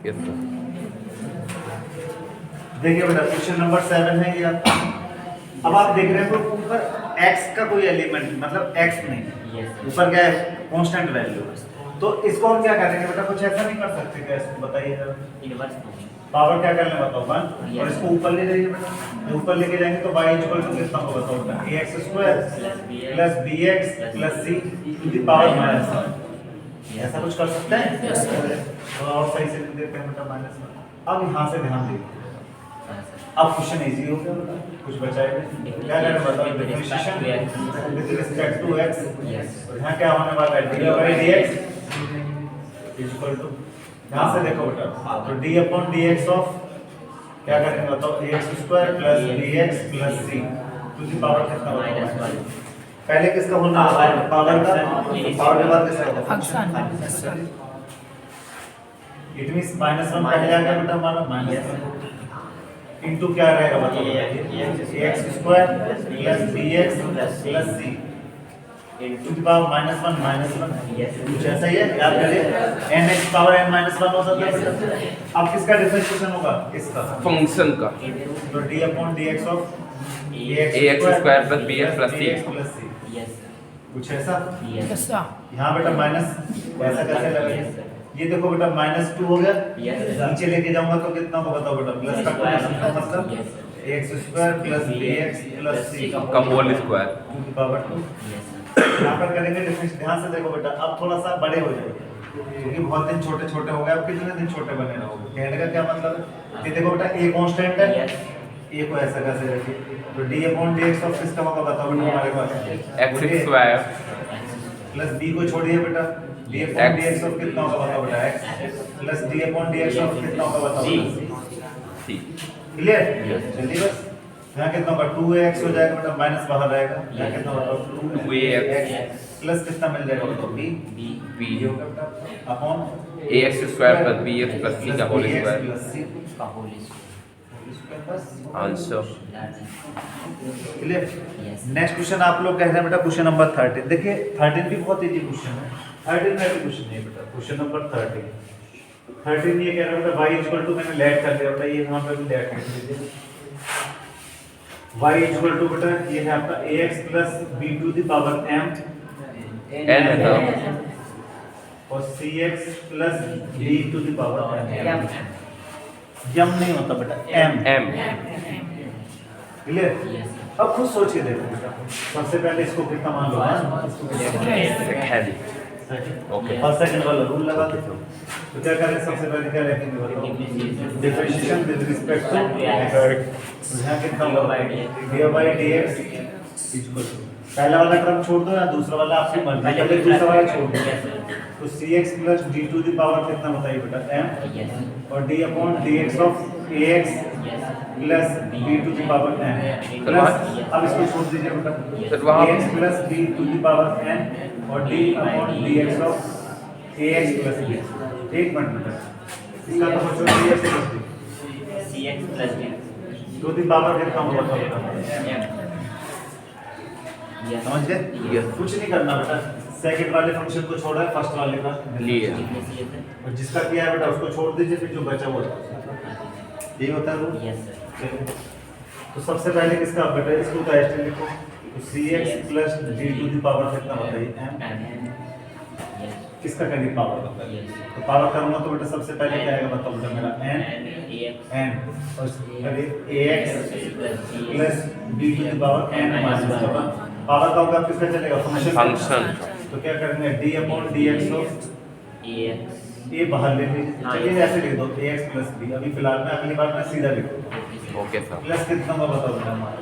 Yes sir. देखिए बेटा question number 7 है ये आपका। अब आप देख रहे हो ऊपर x का कोई एलिमेंट मतलब x नहीं, ऊपर क्या है कांस्टेंट वैल्यू। तो इसको हम क्या करेंगे बेटा, कुछ ऐसा नहीं कर सकते क्या, इसको बताइए जरा। इनवर्स फंक्शन पावर क्या करने बताओ 1 और इसको ऊपर ले जाइए बेटा। तो ऊपर लेके जाएंगे तो y इक्वल टू कितना होगा बताओ बेटा, ax² plus bx plus c to the power -1। ऐसा कुछ कर सकते हैं? तो और सही से देते हैं बेटा -1। अब यहाँ से ध्यान दीजिए, अब क्वेश्चन इजी हो गया बेटा, कुछ बचा ही नहीं। क्या करना बताओ, differentiation with respect to x। तो यहाँ क्या होने वाला है, d/dx इक्वल टू, यहाँ से देखो बेटा, तो d/dx ऑफ क्या करेंगे बताओ, ax² plus bx plus c to the power कितना बताओ। पहले किसका होना है पावर का, पावर के बाद किसका होगा फंक्शन। इट मींस -1 पहले आ गया बेटा हमारा, -1 इनटू क्या रहेगा बताओ, ax² plus bx plus c to the power -1 कुछ ऐसा ही है, याद करिए nx पावर n -1 हो सकता है बेटा। अब किसका डिफरेंशिएशन होगा, इसका फंक्शन का तो d/dx of ax² plus bx plus c। कुछ ऐसा यस यहाँ बेटा माइनस ऐसा कैसे लगेगा, ये देखो बेटा -2 हो गया, नीचे लेके जाऊंगा तो कितना होगा बताओ बेटा, प्लस का मतलब ax² plus bx plus c का whole square to the power 2। यहाँ पर करेंगे डिफरेंस, ध्यान से देखो बेटा, अब थोड़ा सा बड़े हो जाएंगे क्योंकि बहुत दिन छोटे छोटे हो गए। अब कितने दिन छोटे बने रहोगे, कहने का क्या मतलब है, ये देखो बेटा a कांस्टेंट है, a को ऐसा कैसे रखिए, तो d/dx ऑफ किसका होगा बताओ बेटा हमारे पास x² प्लस b को छोड़िए बेटा, d/dx ऑफ कितना होगा बताओ बेटा x प्लस d/dx ऑफ कितना होगा बताओ c। क्लियर, जल्दी बस। यहाँ कितना होगा 2ax हो जाएगा बेटा, माइनस बाहर रहेगा, यहाँ कितना होगा 2ax प्लस कितना मिल जाएगा बताओ b b ये होगा बेटा upon ax² plus bx plus c का होल स्क्वायर प्लस c का whole answer. Clear. Next question आप लोग कह रहे हैं बेटा क्वेश्चन नंबर 13। देखिए 13 भी बहुत इजी क्वेश्चन है, 13 में भी क्वेश्चन नहीं बेटा, क्वेश्चन नंबर 13 ये कह रहा है बेटा y इक्वल टू, मैंने लेट कर दिया बेटा, ये यहाँ पे भी लेट कर दीजिए। y इक्वल टू बेटा ये है आपका ax plus b to the power m n है ना, और cx plus b to the power m। M नहीं होता बेटा, m। क्लियर। अब खुद सोच के देखो बेटा, सबसे पहले इसको कितना मान लो, सेकंड ओके फर्स्ट सेकंड वाला रूल लगा दो। तो क्या करें, सबसे पहले क्या लिखेंगे बताओ, differentiation with respect to x। यहाँ कितना होगा d/dx इक्वल टू, पहला वाला टर्म छोड़ दो या दूसरा वाला आपकी मर्जी, पहले दूसरा वाला छोड़ दो। तो cx plus d to the power कितना बताइए बेटा m, और d/dx of ax plus b to the power n plus, अब इसको छोड़ दीजिए बेटा, ax plus b to the power n और d/dx of ax plus b। एक मिनट बेटा, इसका तो बच्चों dx plus b cx plus b to the power कितना होगा बताओ, समझ गए। कुछ नहीं करना बेटा, सेकंड वाले फंक्शन को छोड़ा है, फर्स्ट वाले का लिया और जिसका किया है बेटा उसको छोड़ दीजिए, फिर जो बचा हुआ यही होता है रूल। Yes sir. तो सबसे पहले किसका बेटा, इसको का एस्टिमेट लिखो, तो cx plus d to the power कितना बताइए m, किसका करेंगे पावर होता है, तो पावर करूंगा तो बेटा सबसे पहले क्या आएगा बताओ बेटा मेरा n और करिए ax plus d to the power n minus 1। पावर का होगा किसका चलेगा, फंक्शन। तो क्या करेंगे d/dx ऑफ ax ये बाहर ले लीजिए, चलिए ऐसे लिख दो ax प्लस b, अभी फिलहाल में अगली बार मैं सीधा लिखूंगा। Okay sir. प्लस कितना होगा बताओ बेटा हमारा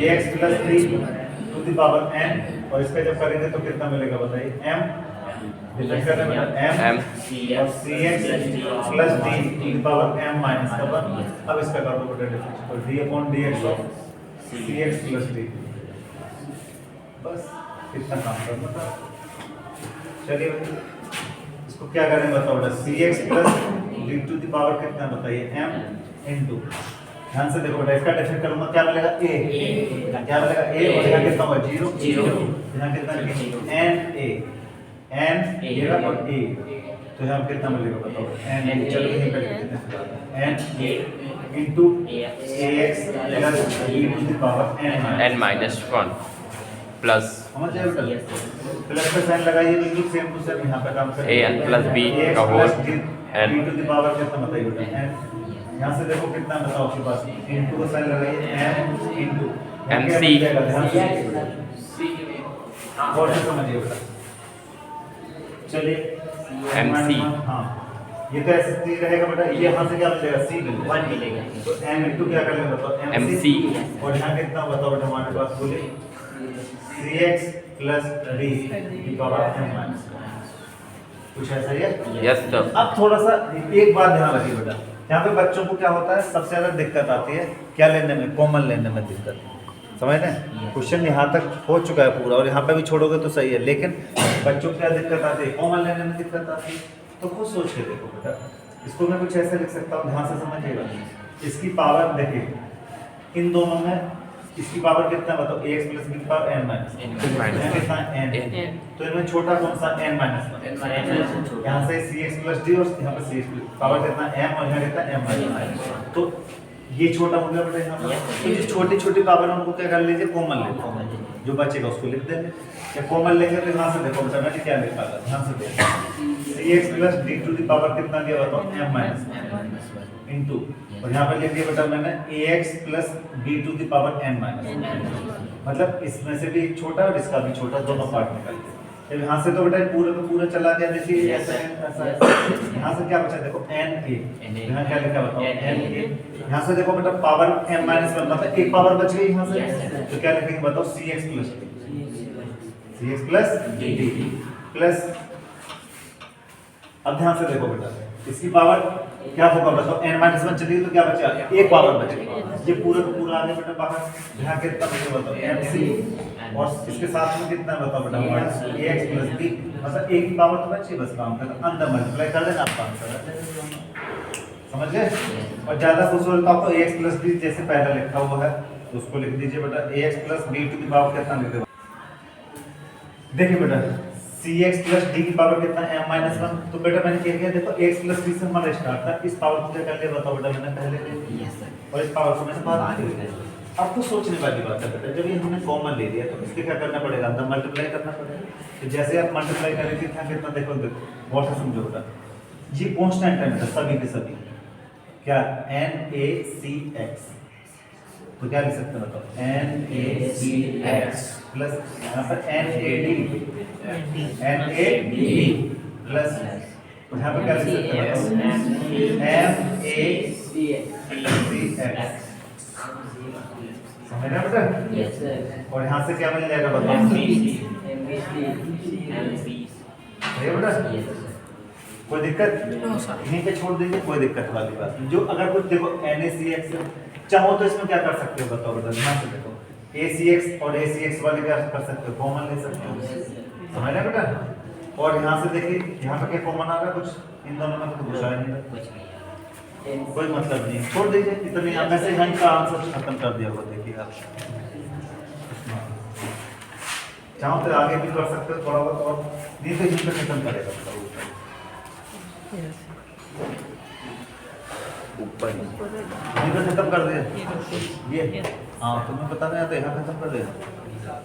ax plus 3 to the power n, और इसका जब करेंगे तो कितना मिलेगा बताइए m, डिफरेंस करना बेटा m और cx plus d to the power m minus 1। अब इसका कर दो बेटा डिफरेंस, तो d/dx of cx plus d, बस इतना काम कर बेटा। चलिए इसको क्या करें बताओ बेटा, cx plus d to the power कितना बताइए m इनटू, ध्यान से देखो बेटा, इसका डिफरेंस करूंगा क्या मिलेगा a, क्या मिलेगा a, और यहाँ कितना होगा 0, यहाँ कितना n a, n a और a तो यहाँ पे कितना मिलेगा बताओ n चलो यहीं पे लिख देते हैं n into ax plus b to the power n n -1 plus समझ जाए बेटा प्लस का साइन लगाइए बिल्कुल सेम टू सेम यहाँ पे काम करें an प्लस b का whole n b to the power कितना बताइए बेटा n यहाँ से देखो कितना बताओ आपके पास into का साइन लगाइए n into mc और से समझिए बेटा चलिए MC हाँ ये तो ऐसे ही रहेगा बेटा ये यहाँ से क्या मिलेगा c मिलेगा 1 मिलेगा तो m into क्या कर लेंगे बताओ MC और यहाँ कितना बताओ बेटा हमारे पास बोले cx plus d की पावर m minus कुछ ऐसा ही है यस सर अब थोड़ा सा एक बात ध्यान रखिए बेटा यहाँ पे बच्चों को क्या होता है सबसे ज्यादा दिक्कत आती है क्या लेने में कॉमन लेने में दिक्कत समझ रहे हैं क्वेश्चन यहाँ तक हो चुका है पूरा और यहाँ पे भी छोड़ोगे तो सही है लेकिन बच्चों को क्या दिक्कत आती है कॉमन लेने में दिक्कत आती है तो खुद सोच के देखो बेटा इसको मैं कुछ ऐसे लिख सकता हूँ ध्यान से समझिएगा इसकी पावर देखिए इन दोनों में इसकी पावर कितना बताओ ax plus b की पावर n माइनस कितना n तो इनमें छोटा कौन सा n माइनस यहाँ से cx plus d और यहाँ पे cx plus पावर कितना m और यहाँ कितना m माइनस तो ये छोटा हो गया बेटा यहाँ पर तो जो छोटी छोटी पावर है उनको क्या कर लीजिए कॉमन लेते जो बचेगा उसको लिख देंगे या कॉमन लेंगे तो यहाँ से देखो बेटा मैंने क्या लिखा था ध्यान से देखो cx plus d to the power कितना दिया बताओ m माइनस इनटू और यहाँ पर लिख दिया बेटा मैंने ax plus b to the power n minus मतलब इसमें से भी एक छोटा और इसका भी छोटा दोनों पार्ट निकाल दिया जब यहाँ से तो बेटा पूरे का पूरा चला गया देखिए ऐसा यहाँ से क्या बचा देखो n a यहाँ क्या लिखा बताओ n a यहाँ से देखो बेटा पावर m माइनस वन मतलब एक पावर बच गई यहाँ से तो क्या लिखेंगे बताओ cx plus d प्लस अब ध्यान से देखो बेटा इसकी पावर क्या होगा बताओ n माइनस वन चली तो क्या बचा एक पावर बचेगा ये पूरा का पूरा आ गया बेटा बाहर यहाँ कितना बचेगा बताओ mc और इसके साथ में कितना बताओ बेटा हमारा ax plus b मतलब एक ही पावर तो बची बस काम करना अंदर मल्टीप्लाई कर देना आपका आंसर समझ गए और ज्यादा कुछ हो तो आपको ax plus b जैसे पहले लिखा हुआ है तो उसको लिख दीजिए बेटा ax plus b to the power कितना लिख देगा देखिए बेटा cx plus d की पावर कितना m minus 1 तो बेटा मैंने क्या किया देखो x plus b से हमारा स्टार्ट था इस पावर को क्या कर लिया बताओ बेटा मैंने पहले और इस पावर को मैंने बाद में लिया अब तो सोचने वाली बात है बेटा जब ये हमने कॉमन ले लिया तो इसके क्या करना पड़ेगा अंदर मल्टीप्लाई करना पड़ेगा तो जैसे आप मल्टीप्लाई करेंगे क्या कितना देखो बहुत से समझो बेटा ये कांस्टेंट है बेटा सभी के सभी क्या NaCx तो क्या लिख सकते हैं बताओ NaCx प्लस यहाँ पर NAD प्लस यहाँ पर क्या लिख सकते हैं MACX समझ रहे हैं बेटा और यहाँ से क्या मिल जाएगा बताओ बेटा कोई दिक्कत यहीं पे छोड़ देंगे कोई दिक्कत वाली बात नहीं जो अगर कुछ देखो NaCX चाहो तो इसमें क्या कर सकते हो बताओ बेटा ध्यान से देखो ACX और ACX वाले क्या कर सकते हो कॉमन ले सकते हो समझ रहे बेटा और यहाँ से देखिए यहाँ पे क्या कॉमन आ रहा है कुछ इन दोनों में तो कुछ आया नहीं कोई मतलब नहीं छोड़ दीजिए इतने यहाँ में से यहाँ का आंसर खत्म कर दिया हुआ देखिए आप चाहो तो आगे भी कर सकते हो थोड़ा बहुत और नहीं तो यहीं पे खत्म करेगा ऊपर यहीं पे खत्म कर दिया ये हाँ तुम्हें पता नहीं आता यहाँ खत्म कर दिया